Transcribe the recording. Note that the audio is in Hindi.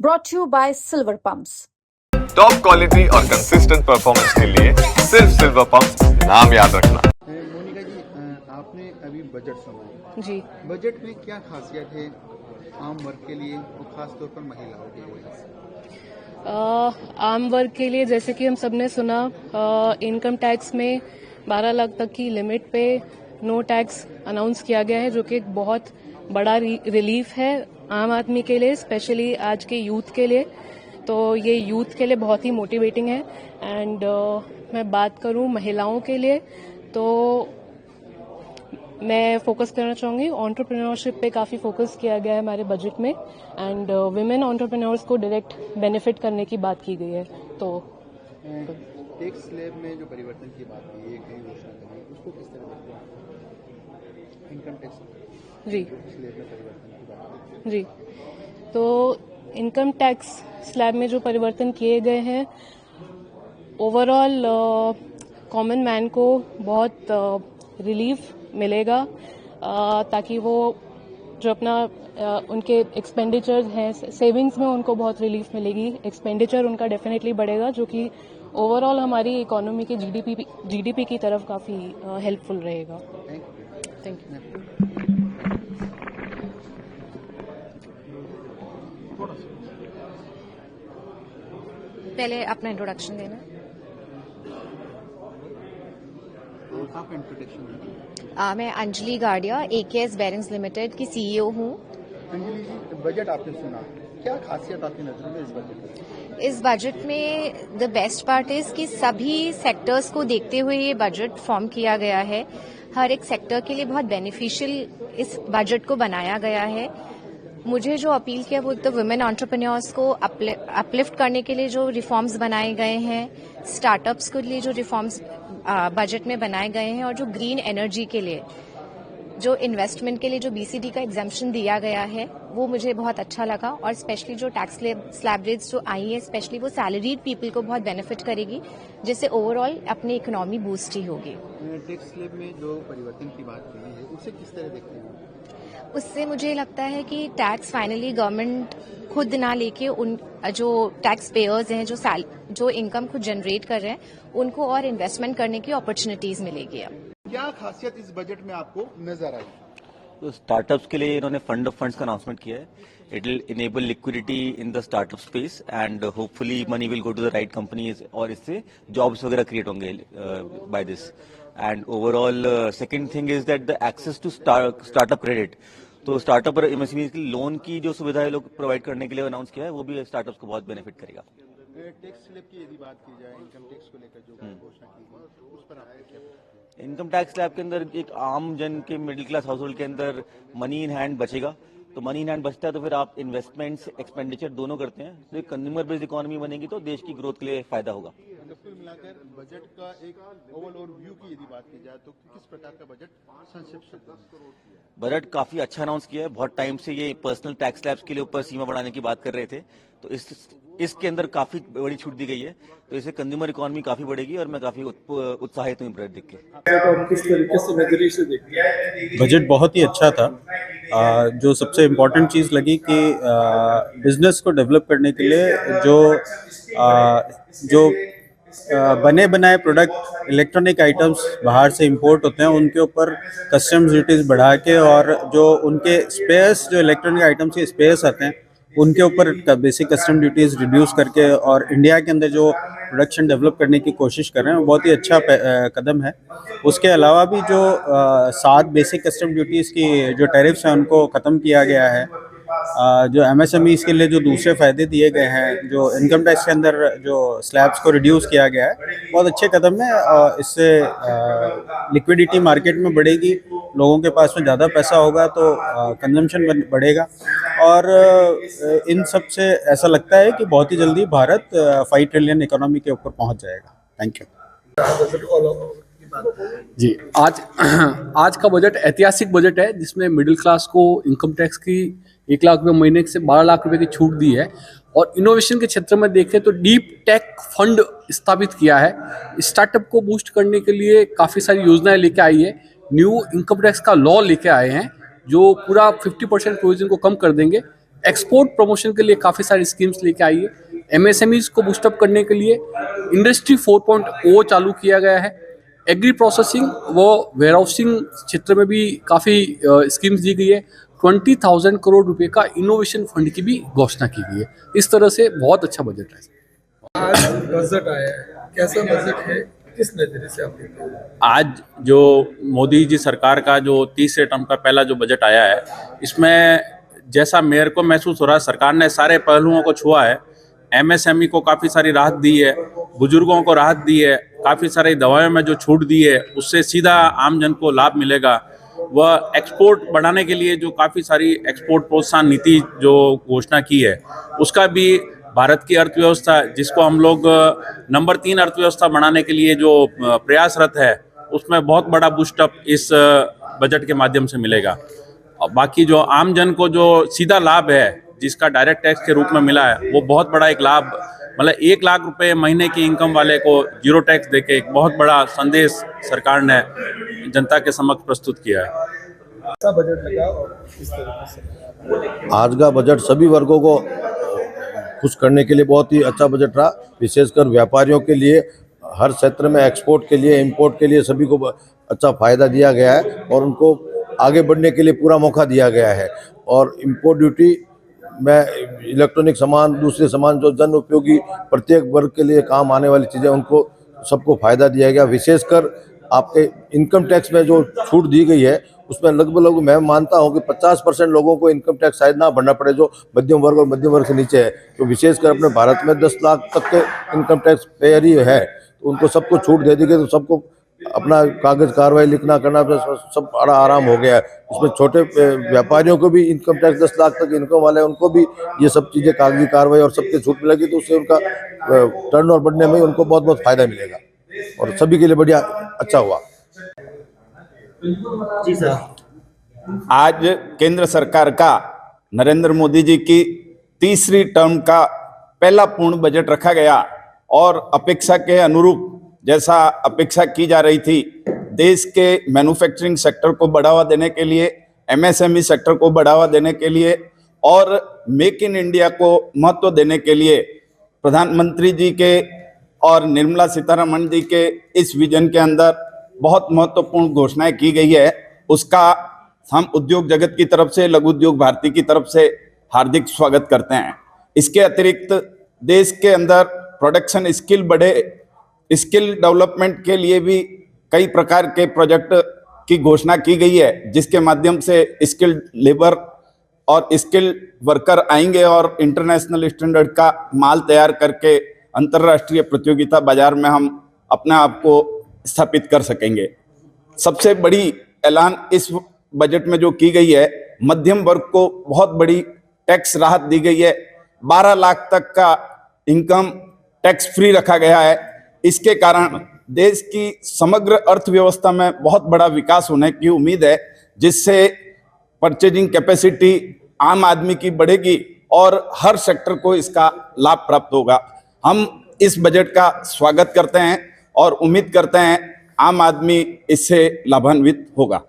brought to you by Silver Pumps. Top quality और कंसिस्टेंट परफॉर्मेंस के लिए सिर्फ सिल्वर पंप्स नाम याद रखना। मोनिका जी, आपने अभी बजट सुना जी। बजट में क्या खासियत है आम वर्ग के लिए और खास तौर पर महिलाओं के लिए? आम वर्ग के लिए जैसे कि हम सबने सुना, इनकम टैक्स में 12 लाख तक की लिमिट पे नो टैक्स अनाउंस किया गया है, जो कि एक बहुत बड़ा रिलीफ है आम आदमी के लिए, स्पेशली आज के यूथ के लिए। तो ये यूथ के लिए बहुत ही मोटिवेटिंग है। एंड मैं बात करूं महिलाओं के लिए, तो मैं फोकस करना चाहूंगी एंटरप्रेन्योरशिप पे। काफी फोकस किया गया है हमारे बजट में, एंड विमेन एंटरप्रेन्योर्स को डायरेक्ट बेनिफिट करने की बात की गई है। तो टैक्स स्लैब में जो परिवर्तन की बात की है, कई घोषणा करी, उसको किस तरह देखते हैं? इनकम टैक्स जी स्लैब में परिवर्तन की बात की। जी, तो इनकम टैक्स स्लैब में जो परिवर्तन किए गए हैं, ओवरऑल कॉमन मैन को बहुत रिलीफ मिलेगा, ताकि वो जो अपना उनके एक्सपेंडिचर हैं, सेविंग्स में उनको बहुत रिलीफ मिलेगी। एक्सपेंडिचर उनका डेफिनेटली बढ़ेगा, जो कि ओवरऑल हमारी इकोनॉमी के जीडीपी की तरफ काफी हेल्पफुल रहेगा। Thank you. पहले अपना इंट्रोडक्शन देना। आप इंट्रोडक्शन दें। मैं अंजलि गाडिया, एकेएस बेरिंग्स लिमिटेड की सीईओ हूँ। अंजलि जी, बजट आपने सुना, क्या खासियत आपकी नजरों में इस बजट में? इस बजट में द बेस्ट पार्ट इज कि सभी सेक्टर्स को देखते हुए ये बजट फॉर्म किया गया है। हर एक सेक्टर के लिए बहुत बेनिफिशियल इस बजट को बनाया गया है। मुझे जो अपील किया वो एक तो वुमेन एंटरप्रेन्योर्स को अपलिफ्ट करने के लिए जो रिफॉर्म्स बनाए गए हैं, स्टार्टअप्स के लिए जो रिफॉर्म्स बजट में बनाए गए हैं, और जो ग्रीन एनर्जी के लिए जो इन्वेस्टमेंट के लिए जो बीसीडी का एग्जाम्पशन दिया गया है, वो मुझे बहुत अच्छा लगा। और स्पेशली जो टैक्स स्लैब रेट्स जो आई है, स्पेशली वो सैलरीड पीपल को बहुत बेनिफिट करेगी, जिससे ओवरऑल अपनी इकोनॉमी बूस्ट ही होगी। टैक्स स्लैब में जो परिवर्तन की बात की है, उसे किस तरह देखते हैं? उससे मुझे लगता है कि टैक्स फाइनली गवर्नमेंट खुद ना लेके उन जो टैक्स पेयर्स हैं, जो इनकम खुद जनरेट कर रहे हैं, उनको और इन्वेस्टमेंट करने की अपॉर्चुनिटीज मिलेगी। अब क्या खासियत इस बजट में आपको नजर आई? तो स्टार्टअप्स के लिए इन्होंने फंड ऑफ फंड्स का अनाउंसमेंट किया है। It will enable liquidity in the startup space and hopefully money will go to the right companies, और इससे जॉब्स वगैरह क्रिएट होंगे by this. And overall second thing is that the access to startup credit, तो स्टार्टअप और एमएसएमई की लोन की जो सुविधाएं लोग प्रोवाइड करने के लिए अनाउंस किया है, वो भी स्टार्टअप्स को बहुत बेनिफिट करेगा। टैक्स स्लैब की यदि बात की जाए, इनकम टैक्स को लेकर जो घोषणा की गई, उस पर आपको क्या लगता है? इनकम टैक्स स्लैब के अंदर एक आम जन के मिडिल क्लास हाउस होल्ड के अंदर मनी इन हैंड बचेगा। तो मनी इन हैंड बचता है तो फिर आप इन्वेस्टमेंट्स एक्सपेंडिचर दोनों करते हैं, तो एक कंज्यूमर बेस्ड इकोनॉमी बनेगी, तो देश की ग्रोथ के लिए फायदा होगा। कुल मिलाकर बजट का एक ओवरऑल व्यू की यदि बात की जाए, तो किस प्रकार का बजट संक्षिप्त शब्दों में? बजट काफी अच्छा अनाउंस किया है। बहुत टाइम से ये पर्सनल टैक्स स्लैब्स के लिए ऊपर सीमा बढ़ाने की बात कर रहे थे, तो इसके अंदर काफी बड़ी छूट दी गई है, तो इससे कंज्यूमर इकोनॉमी काफी बढ़ेगी, और मैं काफी उत्साहित हूँ बजट देख के। और किस तरीके से नजरिए से देखते हैं? बजट बहुत ही अच्छा था। जो सबसे इम्पोर्टेंट चीज़ लगी कि बिजनेस को डेवलप करने के लिए जो बने बनाए प्रोडक्ट, इलेक्ट्रॉनिक आइटम्स बाहर से इंपोर्ट होते हैं, उनके ऊपर कस्टम्स ड्यूटीज़ बढ़ा के, और जो उनके स्पेयर्स, जो इलेक्ट्रॉनिक आइटम्स के स्पेयर्स आते हैं, उनके ऊपर बेसिक कस्टम ड्यूटीज़ रिड्यूस करके, और इंडिया के अंदर जो प्रोडक्शन डेवलप करने की कोशिश कर रहे हैं, वो बहुत ही अच्छा कदम है। उसके अलावा भी जो 7 बेसिक कस्टम ड्यूटीज़ की जो टैरिफ्स हैं, उनको ख़त्म किया गया है। जो एमएसएमईज़ के लिए जो दूसरे फ़ायदे दिए गए हैं, जो इनकम टैक्स के अंदर जो स्लैब्स को रिड्यूस किया गया है, बहुत अच्छे कदम है। इससे लिक्विडिटी मार्केट में बढ़ेगी, लोगों के पास में ज़्यादा पैसा होगा, तो कंजम्पशन बढ़ेगा, और इन सब से ऐसा लगता है कि बहुत ही जल्दी भारत 5 ट्रिलियन इकोनॉमी के ऊपर पहुंच जाएगा। थैंक यू जी। आज का बजट ऐतिहासिक बजट है, जिसमें मिडिल क्लास को इनकम टैक्स की 1 लाख रुपये महीने से 12 लाख रुपए की छूट दी है, और इनोवेशन के क्षेत्र में देखें तो डीप टेक फंड स्थापित किया है। स्टार्टअप को बूस्ट करने के लिए काफ़ी सारी योजनाएं लेके आई है। न्यू इनकम टैक्स का लॉ लेके आए हैं, जो पूरा 50% प्रोविजन को कम कर देंगे, एक्सपोर्ट प्रमोशन के लिए काफ़ी सारी स्कीम्स लेके आई है। एमएसएमईज को बूस्टअप करने के लिए इंडस्ट्री 4.0 चालू किया गया है। एग्री प्रोसेसिंग व वेयरहाउसिंग क्षेत्र में भी काफ़ी स्कीम्स दी गई है। 20,000 करोड़ रुपए का इनोवेशन फंड की भी घोषणा की गई है। इस तरह से बहुत अच्छा बजट है। आज बजट आया है, कैसा बजट है, किस नजरिए से आप देखते हैं? आज जो मोदी जी सरकार का जो तीसरे टर्म का पहला जो बजट आया है, इसमें जैसा मेयर को महसूस हो रहा है, सरकार ने सारे पहलुओं को छुआ है। एमएसएमई को काफ़ी सारी राहत दी है, बुजुर्गों को राहत दी है, काफ़ी सारी दवाओं में जो छूट दी है उससे सीधा आम जन को लाभ मिलेगा। वह एक्सपोर्ट बढ़ाने के लिए जो काफ़ी सारी एक्सपोर्ट प्रोत्साहन नीति जो घोषणा की है, उसका भी भारत की अर्थव्यवस्था, जिसको हम लोग नंबर 3 अर्थव्यवस्था बनाने के लिए जो प्रयासरत है, उसमें बहुत बड़ा बूस्टअप इस बजट के माध्यम से मिलेगा। और बाकी जो आम जन को जो सीधा लाभ है, जिसका डायरेक्ट टैक्स के रूप में मिला है, वो बहुत बड़ा एक लाभ, मतलब 1 लाख रुपए महीने की इनकम वाले को जीरो टैक्स देके एक बहुत बड़ा संदेश सरकार ने जनता के समक्ष प्रस्तुत किया है। कैसा बजट लगा और किस तरीके से? आज का बजट सभी वर्गों को खुश करने के लिए बहुत ही अच्छा बजट रहा। विशेषकर व्यापारियों के लिए, हर क्षेत्र में एक्सपोर्ट के लिए, इंपोर्ट के लिए सभी को अच्छा फायदा दिया गया है और उनको आगे बढ़ने के लिए पूरा मौका दिया गया है। और इंपोर्ट ड्यूटी में इलेक्ट्रॉनिक सामान, दूसरे सामान जो जन उपयोगी प्रत्येक वर्ग के लिए काम आने वाली चीज़ें, उनको सबको फायदा दिया गया। विशेषकर आपके इनकम टैक्स में जो छूट दी गई है, उसमें लगभग मैं मानता हूं कि 50% लोगों को इनकम टैक्स शायद ना भरना पड़े, जो मध्यम वर्ग और मध्यम वर्ग से नीचे है। तो विशेषकर अपने भारत में 10 लाख तक के इनकम टैक्स पेयर ही है, तो उनको सबको छूट दे दी गई, तो सबको अपना कागज कार्रवाई लिखना करना सब बड़ा आराम हो गया है। उसमें छोटे व्यापारियों को भी इनकम टैक्स 10 लाख तक इनकम वाले, उनको भी ये सब चीज़ें कागजी कार्रवाई और सबके छूट मिलेगी, तो उससे उनका टर्नओवर बढ़ने में उनको बहुत बहुत फायदा मिलेगा और सभी के लिए बढ़िया अच्छा हुआ। जी सर, आज केंद्र सरकार का नरेंद्र मोदी जी की तीसरी टर्म का पहला पूर्ण बजट रखा गया और अपेक्षा के अनुरूप, जैसा अपेक्षा की जा रही थी, देश के मैन्युफैक्चरिंग सेक्टर को बढ़ावा देने के लिए, एमएसएमई सेक्टर को बढ़ावा देने के लिए और मेक इन इंडिया को महत्व देने के लिए प्रधानमंत्री जी के और निर्मला सीतारमण जी के इस विजन के अंदर बहुत महत्वपूर्ण घोषणाएं की गई है। उसका हम उद्योग जगत की तरफ से, लघु उद्योग भारती की तरफ से हार्दिक स्वागत करते हैं। इसके अतिरिक्त देश के अंदर प्रोडक्शन स्किल बढ़े, स्किल डेवलपमेंट के लिए भी कई प्रकार के प्रोजेक्ट की घोषणा की गई है, जिसके माध्यम से स्किल्ड लेबर और स्किल्ड वर्कर आएंगे और इंटरनेशनल स्टैंडर्ड का माल तैयार करके अंतर्राष्ट्रीय प्रतियोगिता बाजार में हम अपने आप को स्थापित कर सकेंगे। सबसे बड़ी ऐलान इस बजट में जो की गई है, मध्यम वर्ग को बहुत बड़ी टैक्स राहत दी गई है। 12 लाख तक का इनकम टैक्स फ्री रखा गया है। इसके कारण देश की समग्र अर्थव्यवस्था में बहुत बड़ा विकास होने की उम्मीद है, जिससे परचेजिंग कैपेसिटी आम आदमी की बढ़ेगी और हर सेक्टर को इसका लाभ प्राप्त होगा। हम इस बजट का स्वागत करते हैं और उम्मीद करते हैं आम आदमी इससे लाभान्वित होगा।